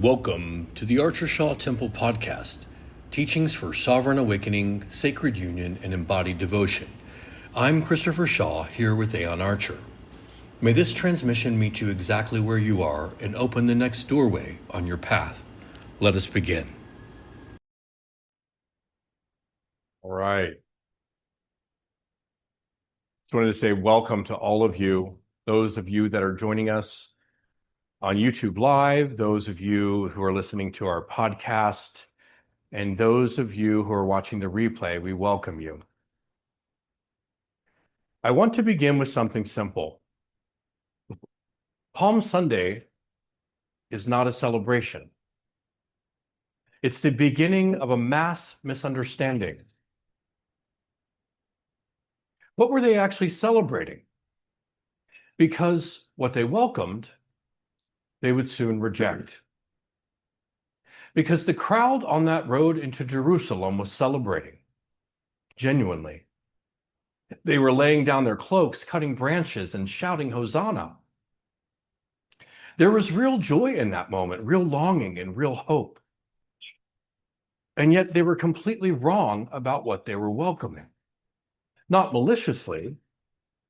Welcome to the Archer Temple podcast, teachings for sovereign awakening, sacred union, and embodied devotion. I'm Christopher Shaw, here with Aeon Archer. May this transmission meet you exactly where you are and open the next doorway on your path. Let us begin. All right. Just wanted to say welcome to all of you, those of you that are joining us on YouTube Live, those of you who are listening to our podcast, and those of you who are watching the replay. We welcome you. I want to begin with something simple. Palm Sunday is not a celebration. It's the beginning of a mass misunderstanding. What were they actually celebrating? Because what they welcomed, they would soon reject. Because the crowd on that road into Jerusalem was celebrating, genuinely. They were laying down their cloaks, cutting branches, and shouting, Hosanna. There was real joy in that moment, real longing and real hope. And yet they were completely wrong about what they were welcoming. Not maliciously,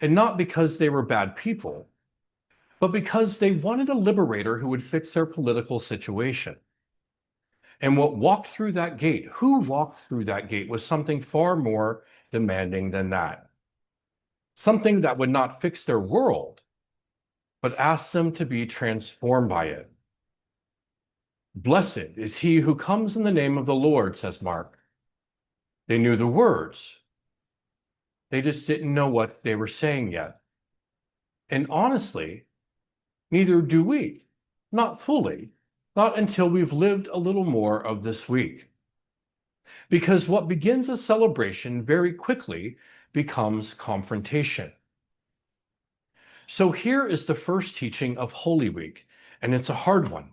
and not because they were bad people, but because they wanted a liberator who would fix their political situation. And what walked through that gate, who walked through that gate, was something far more demanding than that. Something that would not fix their world, but ask them to be transformed by it. Blessed is he who comes in the name of the Lord, says Mark. They knew the words. They just didn't know what they were saying yet. And honestly, neither do we. Not fully. Not until we've lived a little more of this week. Because what begins as celebration very quickly becomes confrontation. So here is the first teaching of Holy Week, and it's a hard one.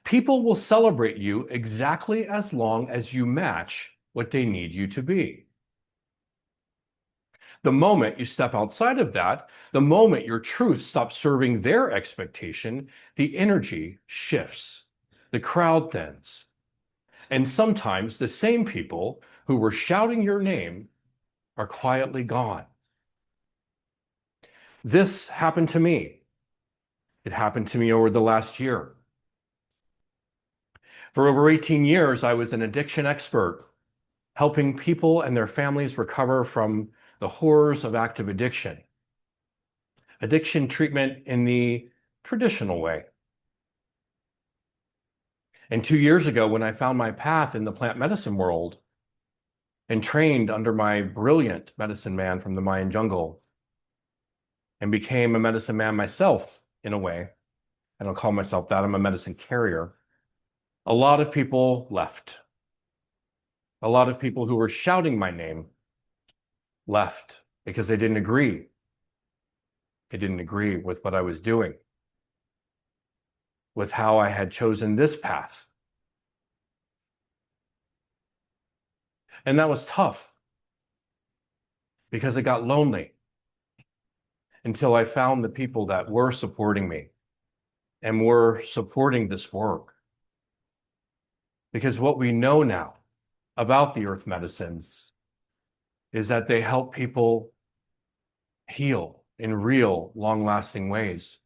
People will celebrate you exactly as long as you match what they need you to be. The moment you step outside of that, the moment your truth stops serving their expectation, the energy shifts. The crowd thins. And sometimes the same people who were shouting your name are quietly gone. This happened to me. It happened to me over the last year. For over 18 years, I was an addiction expert, helping people and their families recover from the horrors of active addiction. Addiction treatment in the traditional way. And 2 years ago, when I found my path in the plant medicine world and trained under my brilliant medicine man from the Mayan jungle and became a medicine man myself in a way, I don't call myself that, I'm a medicine carrier, a lot of people left. A lot of people who were shouting my name left because they didn't agree. They didn't agree with what I was doing, with how I had chosen this path. And that was tough because it got lonely until I found the people that were supporting me and were supporting this work. Because what we know now about the earth medicines is that they help people heal in real, long-lasting ways.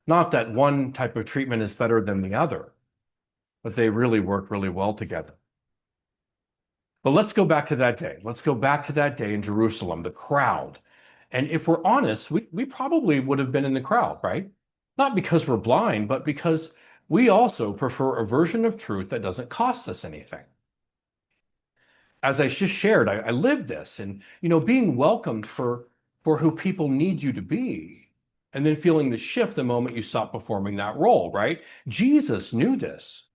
Not that one type of treatment is better than the other, but they really work really well together. But let's go back to that day. Let's go back to that day in Jerusalem, the crowd. And if we're honest, we probably would have been in the crowd, right? Not because we're blind, but because we also prefer a version of truth that doesn't cost us anything. As I just shared, I lived this, and being welcomed for who people need you to be, and then feeling the shift the moment you stop performing that role, right? Jesus knew this.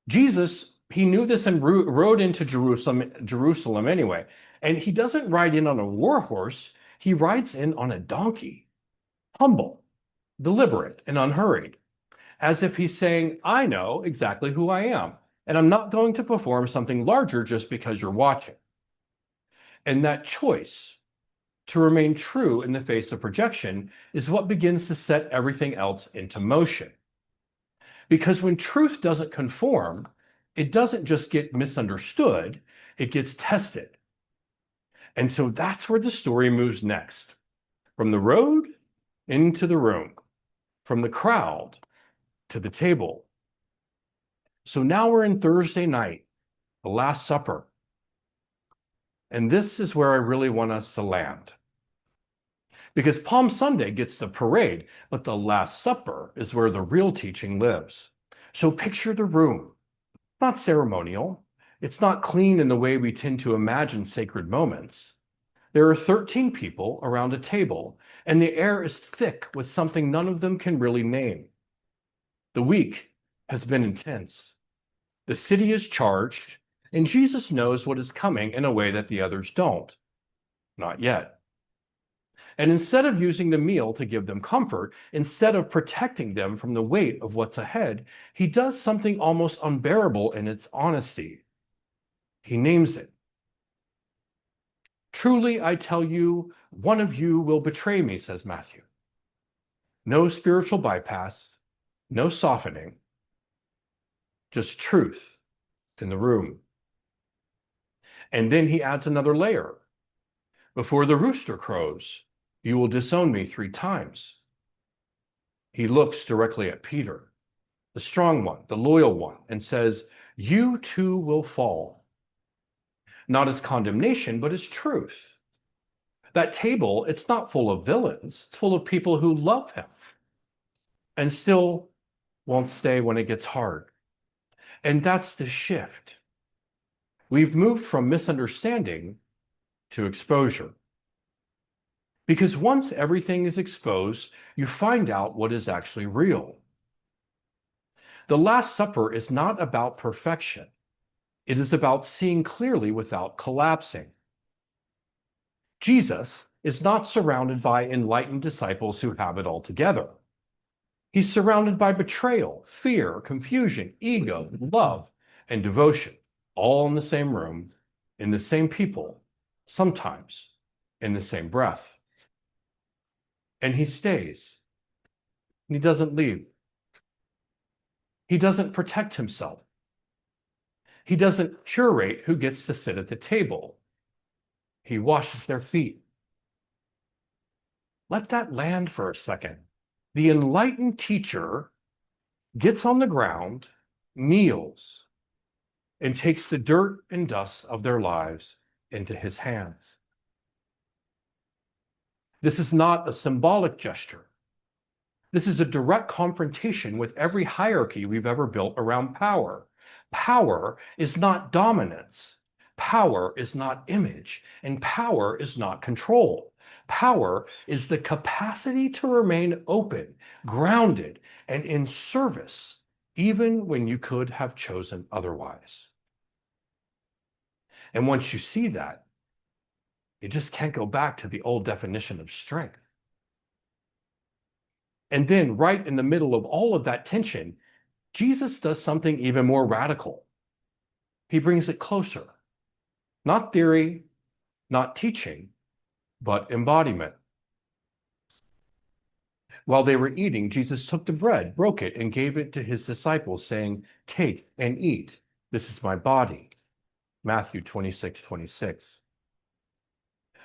He knew this and rode into Jerusalem anyway. And he doesn't ride in on a war horse. He rides in on a donkey, humble, deliberate, and unhurried, as if he's saying, I know exactly who I am, and I'm not going to perform something larger just because you're watching. And that choice to remain true in the face of projection is what begins to set everything else into motion. Because when truth doesn't conform, it doesn't just get misunderstood, it gets tested. And so that's where the story moves next. From the road into the room, from the crowd to the table. So now we're in Thursday night, the Last Supper. And this is where I really want us to land. Because Palm Sunday gets the parade, but the Last Supper is where the real teaching lives. So picture the room. Not ceremonial. It's not clean in the way we tend to imagine sacred moments. There are 13 people around a table, and the air is thick with something none of them can really name. The week has been intense. The city is charged, and Jesus knows what is coming in a way that the others don't. Not yet. And instead of using the meal to give them comfort, instead of protecting them from the weight of what's ahead, he does something almost unbearable in its honesty. He names it. Truly, I tell you, one of you will betray me, says Matthew. No spiritual bypass, no softening, just truth in the room. And then he adds another layer. Before the rooster crows, you will disown me 3 times. He looks directly at Peter, the strong one, the loyal one, and says, you too will fall. Not as condemnation, but as truth. That table, it's not full of villains. It's full of people who love him and still won't stay when it gets hard. And that's the shift. We've moved from misunderstanding to exposure. Because once everything is exposed, you find out what is actually real. The Last Supper is not about perfection. It is about seeing clearly without collapsing. Jesus is not surrounded by enlightened disciples who have it all together. He's surrounded by betrayal, fear, confusion, ego, love, and devotion, all in the same room, in the same people, sometimes in the same breath. And he stays. He doesn't leave. He doesn't protect himself. He doesn't curate who gets to sit at the table. He washes their feet. Let that land for a second. The enlightened teacher gets on the ground, kneels, and takes the dirt and dust of their lives into his hands. This is not a symbolic gesture. This is a direct confrontation with every hierarchy we've ever built around power. Power is not dominance. Power is not image. And power is not control. Power is the capacity to remain open, grounded, and in service, even when you could have chosen otherwise. And once you see that, you just can't go back to the old definition of strength. And then, right in the middle of all of that tension, Jesus does something even more radical. He brings it closer. Not theory, not teaching, but embodiment. While they were eating, Jesus took the bread, broke it, and gave it to his disciples, saying, take and eat. This is my body. Matthew 26:26.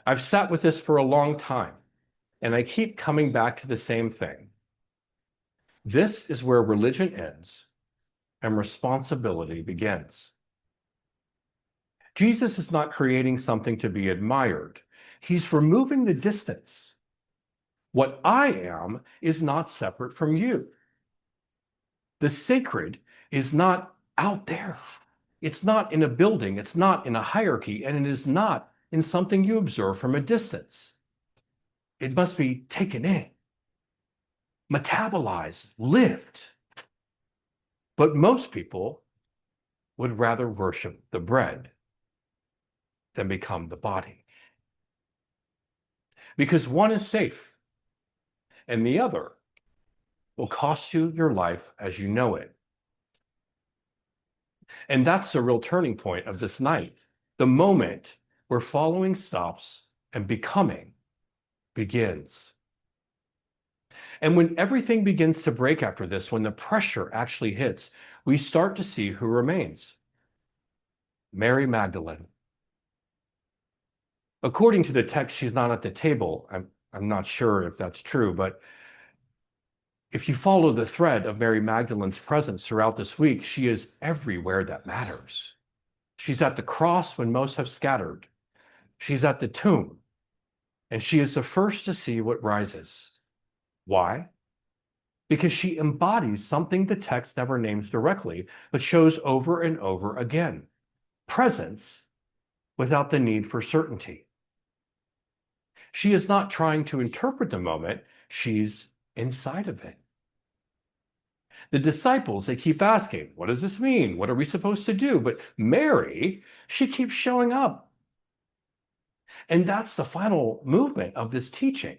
I've sat with this for a long time, and I keep coming back to the same thing. This is where religion ends and responsibility begins. Jesus is not creating something to be admired. He's removing the distance. What I am is not separate from you. The sacred is not out there. It's not in a building. It's not in a hierarchy. And it is not in something you observe from a distance. It must be taken in, metabolized, lived. But most people would rather worship the bread than become the body. Because one is safe, and the other will cost you your life as you know it. And that's the real turning point of this night, the moment where following stops and becoming begins. And when everything begins to break after this, when the pressure actually hits, we start to see who remains. Mary Magdalene. According to the text, she's not at the table. I'm not sure if that's true, but if you follow the thread of Mary Magdalene's presence throughout this week, she is everywhere that matters. She's at the cross when most have scattered. She's at the tomb, and she is the first to see what rises. Why? Because she embodies something the text never names directly, but shows over and over again: presence without the need for certainty. She is not trying to interpret the moment, she's inside of it. The disciples, they keep asking, what does this mean? What are we supposed to do? But Mary, she keeps showing up. And that's the final movement of this teaching.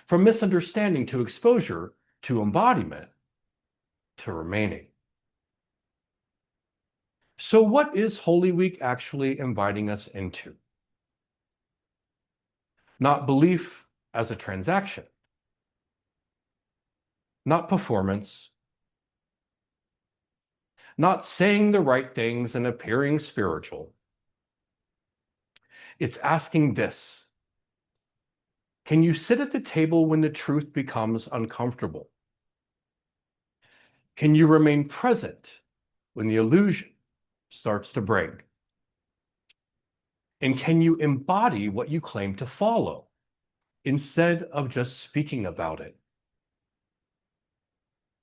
From misunderstanding to exposure to embodiment to remaining. So what is Holy Week actually inviting us into? Not belief as a transaction, not performance, not saying the right things and appearing spiritual. It's asking this: can you sit at the table when the truth becomes uncomfortable? Can you remain present when the illusion starts to break? And can you embody what you claim to follow instead of just speaking about it?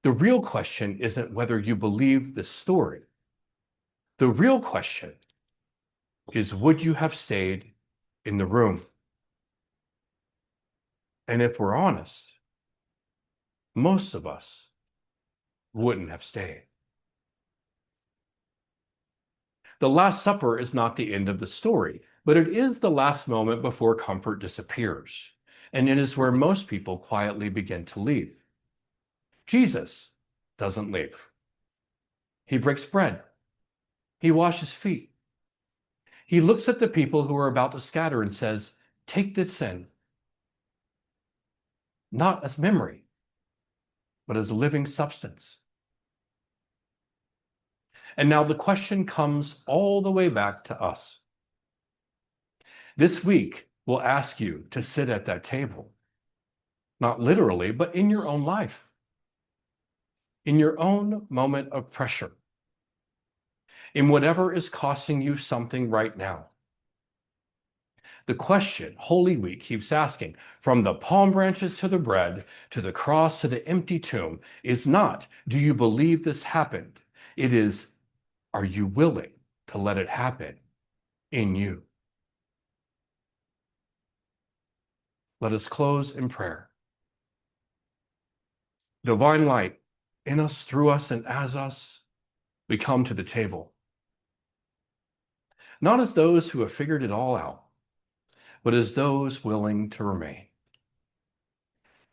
The real question isn't whether you believe the story. The real question is, would you have stayed in the room? And if we're honest, most of us wouldn't have stayed. The Last Supper is not the end of the story, but it is the last moment before comfort disappears. And it is where most people quietly begin to leave. Jesus doesn't leave. He breaks bread. He washes feet. He looks at the people who are about to scatter and says, take this in, not as memory, but as a living substance. And now the question comes all the way back to us. This week, we'll ask you to sit at that table, not literally, but in your own life, in your own moment of pressure, in whatever is costing you something right now. The question Holy Week keeps asking, from the palm branches to the bread, to the cross to the empty tomb, is not, do you believe this happened? It is, are you willing to let it happen in you? Let us close in prayer. Divine light, in us, through us, and as us, we come to the table. Not as those who have figured it all out, but as those willing to remain.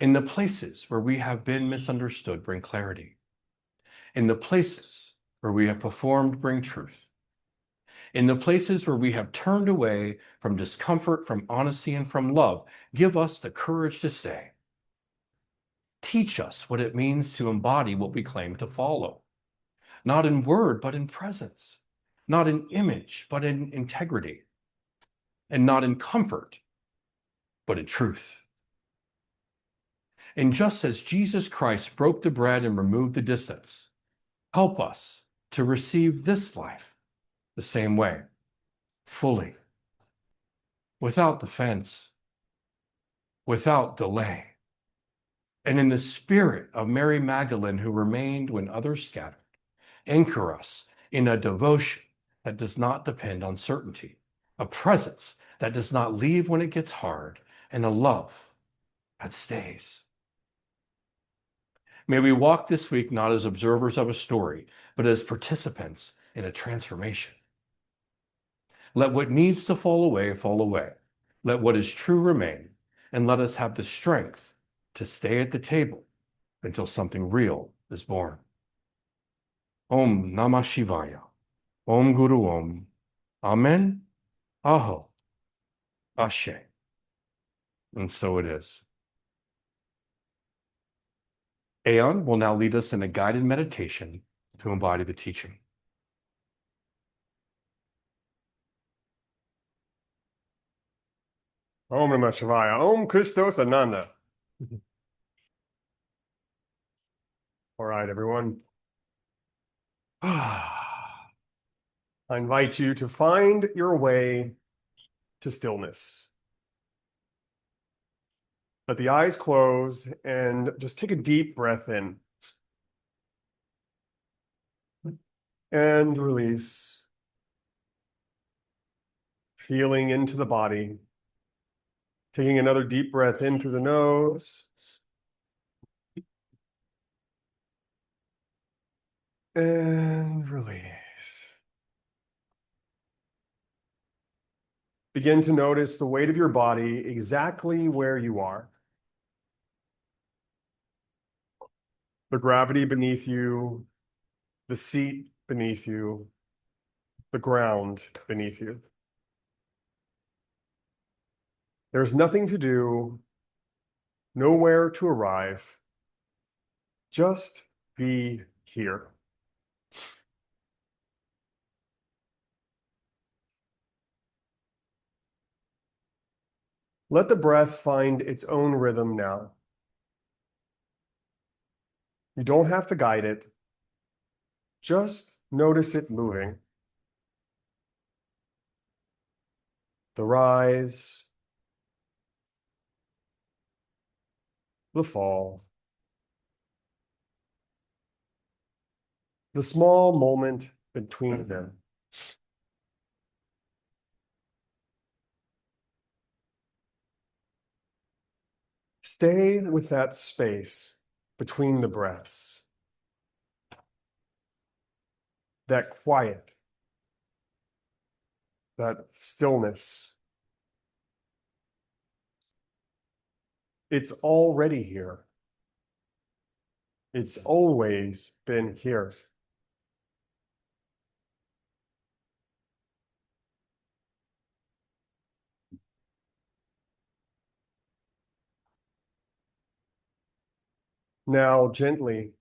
In the places where we have been misunderstood, bring clarity. In the places where we have performed, bring truth. In the places where we have turned away from discomfort, from honesty, and from love, give us the courage to stay. Teach us what it means to embody what we claim to follow, not in word, but in presence, not in image, but in integrity, and not in comfort, but in truth. And just as Jesus Christ broke the bread and removed the distance, help us to receive this life the same way, fully, without defense, without delay, and in the spirit of Mary Magdalene, who remained when others scattered. Anchor us in a devotion that does not depend on certainty, a presence that does not leave when it gets hard, and a love that stays. May we walk this week not as observers of a story, but as participants in a transformation. Let what needs to fall away, fall away. Let what is true remain, and let us have the strength to stay at the table until something real is born. Om Namah Shivaya. Om Guru Om. Amen. Aho. Ashe. And so it is. Aeon will now lead us in a guided meditation to embody the teaching. Om Namah Shivaya. Om Christos Ananda. All right, everyone. I invite you to find your way to stillness. Let the eyes close and just take a deep breath in. And release. Feeling into the body. Taking another deep breath in through the nose. And release. Begin to notice the weight of your body exactly where you are. The gravity beneath you, the seat beneath you, the ground beneath you. There's nothing to do, nowhere to arrive. Just be here. Let the breath find its own rhythm now. You don't have to guide it. Just notice it moving. The rise, the fall, the small moment between them. Stay with that space between the breaths. That quiet, that stillness. It's already here. It's always been here. Now, gently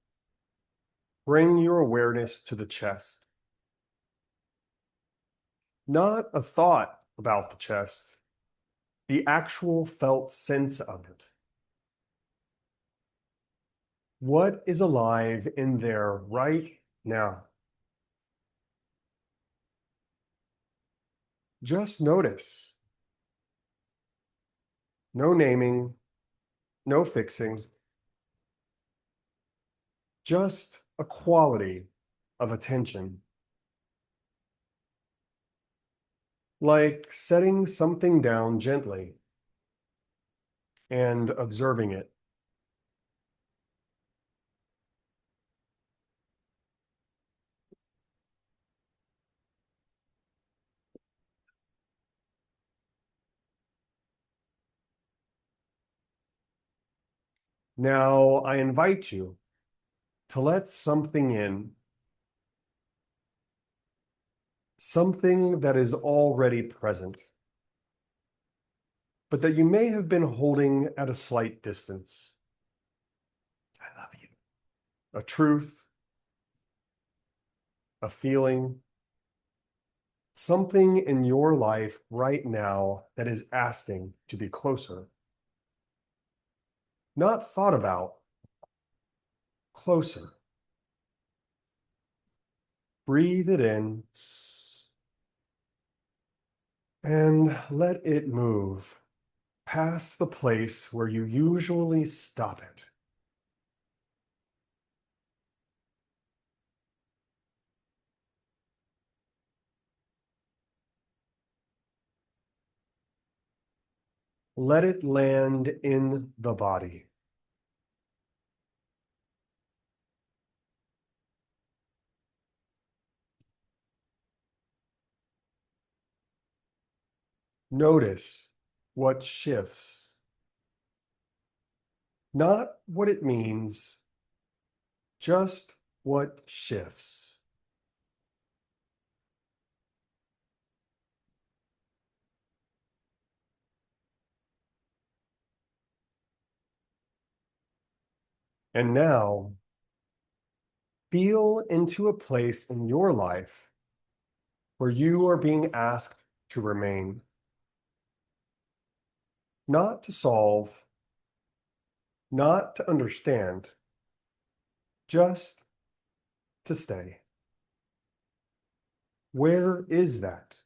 bring your awareness to the chest. Not a thought about the chest, the actual felt sense of it. What is alive in there right now? Just notice. No naming, no fixing. Just a quality of attention. Like setting something down gently and observing it. Now I invite you to let something in, something that is already present, but that you may have been holding at a slight distance. I love you. A truth, a feeling, something in your life right now that is asking to be closer. Not thought about, closer. Breathe it in and let it move past the place where you usually stop it. Let it land in the body. Notice what shifts. Not what it means, just what shifts. And now, feel into a place in your life where you are being asked to remain. Not to solve, not to understand, just to stay. Where is that?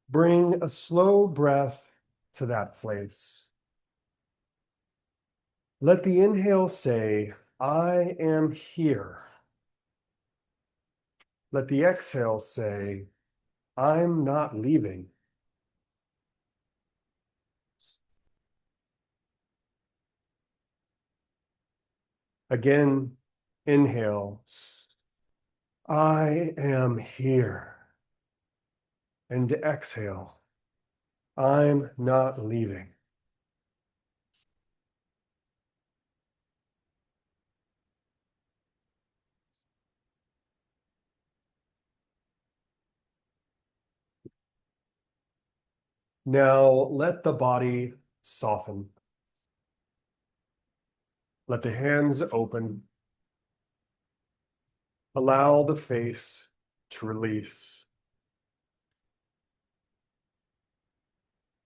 Bring a slow breath to that place. Let the inhale say, I am here. Let the exhale say, I'm not leaving. Again, inhale, I am here. And exhale, I'm not leaving. Now let the body soften. Let the hands open. Allow the face to release.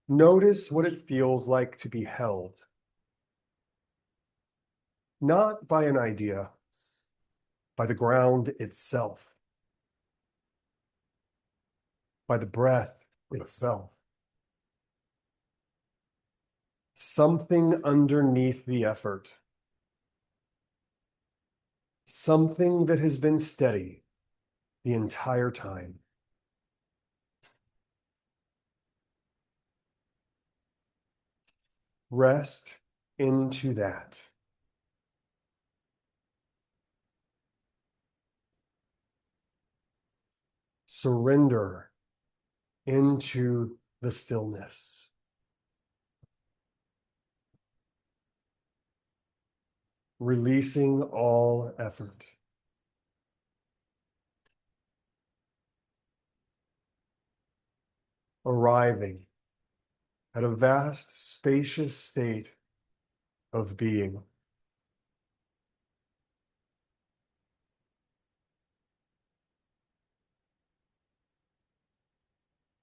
Notice what it feels like to be held. Not by an idea, by the ground itself, by the breath itself. Something underneath the effort. Something that has been steady the entire time. Rest into that. Surrender into the stillness. Releasing all effort. Arriving at a vast, spacious state of being.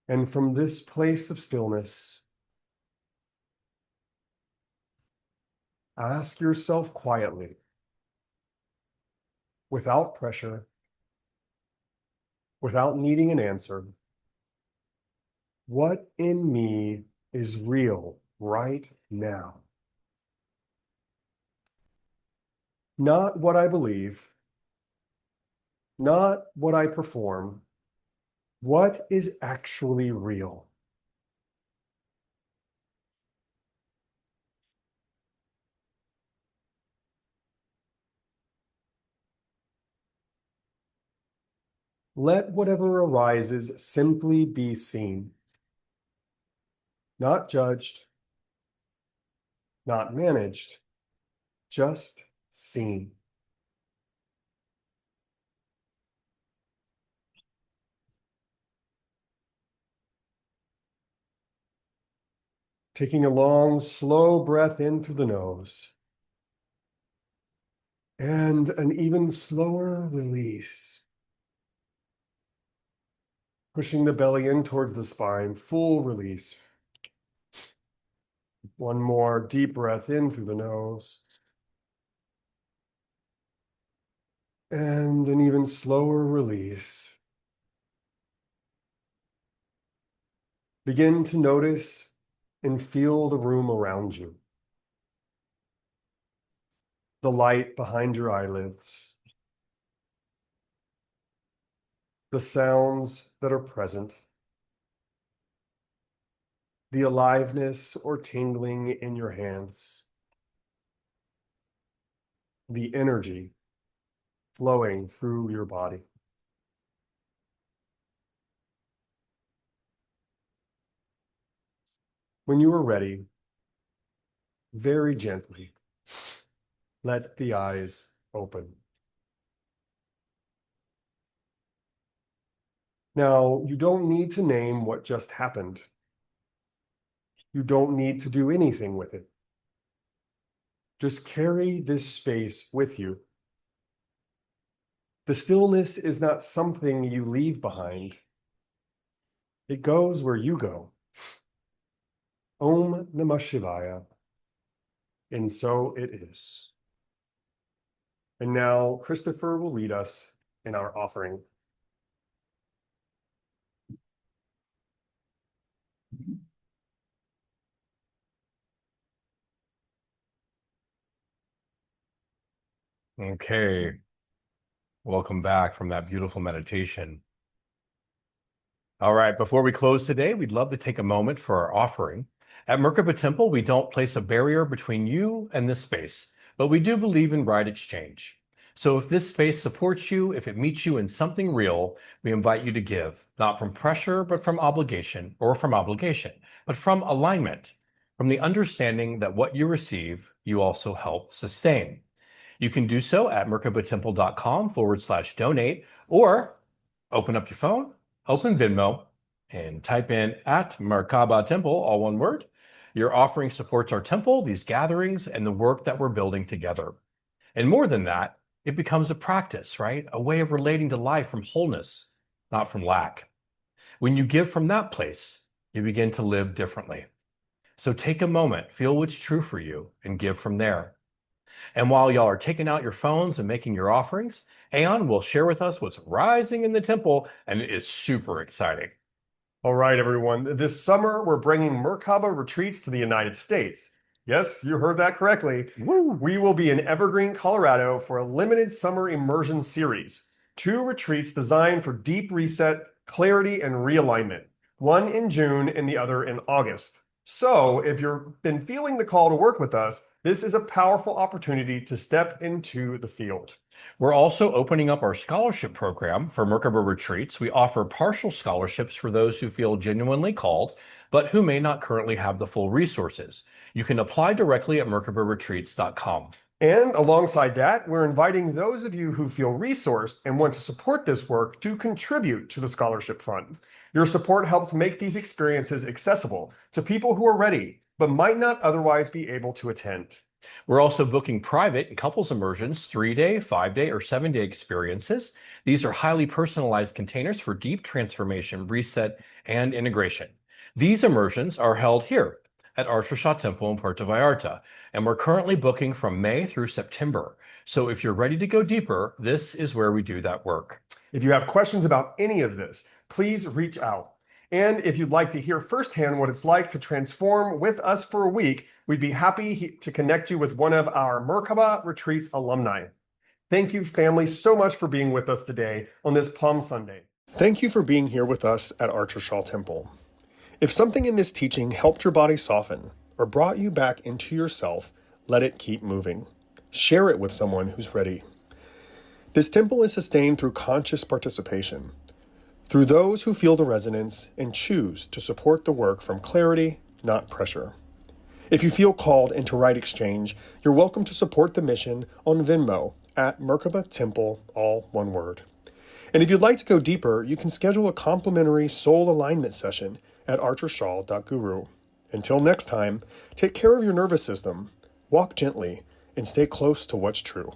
And from this place of stillness, ask yourself quietly, without pressure, without needing an answer, what in me is real right now? Not what I believe, not what I perform, what is actually real? Let whatever arises simply be seen, not judged, not managed, just seen. Taking a long, slow breath in through the nose, and an even slower release. Pushing the belly in towards the spine, full release. One more deep breath in through the nose. And an even slower release. Begin to notice and feel the room around you. The light behind your eyelids. The sounds that are present. The aliveness or tingling in your hands. The energy flowing through your body. When you are ready, very gently, let the eyes open. Now, you don't need to name what just happened. You don't need to do anything with it. Just carry this space with you. The stillness is not something you leave behind. It goes where you go. Om Namah Shivaya. And so it is. And now Christopher will lead us in our offering. Okay. Welcome back from that beautiful meditation. All right, before we close today, we'd love to take a moment for our offering. At Merkaba Temple, we don't place a barrier between you and this space, but we do believe in right exchange. So if this space supports you, if it meets you in something real, we invite you to give, not from pressure, but from obligation, but from alignment, from the understanding that what you receive, you also help sustain. You can do so at merkabatemple.com/donate, or open up your phone, open Venmo, and type in at Merkaba Temple, all one word. Your offering supports our temple, these gatherings, and the work that we're building together. And more than that, it becomes a practice, right? A way of relating to life from wholeness, not from lack. When you give from that place, you begin to live differently. So take a moment, feel what's true for you, and give from there. And while y'all are taking out your phones and making your offerings, Aeon will share with us what's rising in the temple, and it is super exciting. All right, everyone. This summer, we're bringing Merkaba retreats to the United States. Yes, you heard that correctly. Woo! We will be in Evergreen, Colorado for a limited summer immersion series. 2 retreats designed for deep reset, clarity, and realignment. One in June and the other in August. So if you've been feeling the call to work with us, this is a powerful opportunity to step into the field. We're also opening up our scholarship program for Merkaba retreats. We offer partial scholarships for those who feel genuinely called, but who may not currently have the full resources. You can apply directly at merkabaretreats.com. And alongside that, we're inviting those of you who feel resourced and want to support this work to contribute to the scholarship fund. Your support helps make these experiences accessible to people who are ready, but might not otherwise be able to attend. We're also booking private and couples immersions, 3-day, 5-day, or 7-day experiences. These are highly personalized containers for deep transformation, reset, and integration. These immersions are held here at Archer Shah Temple in Puerto Vallarta, and we're currently booking from May through September. So if you're ready to go deeper, this is where we do that work. If you have questions about any of this, please reach out. And if you'd like to hear firsthand what it's like to transform with us for a week, we'd be happy to connect you with one of our Merkaba Retreats alumni. Thank you, family, so much for being with us today on this Palm Sunday. Thank you for being here with us at Archer Shah Temple. If something in this teaching helped your body soften or brought you back into yourself, let it keep moving. Share it with someone who's ready. This temple is sustained through conscious participation, through those who feel the resonance and choose to support the work from clarity, not pressure. If you feel called into right exchange, you're welcome to support the mission on Venmo at Merkaba Temple, all one word. And if you'd like to go deeper, you can schedule a complimentary soul alignment session at archershaw.guru. Until next time, take care of your nervous system, walk gently, and stay close to what's true.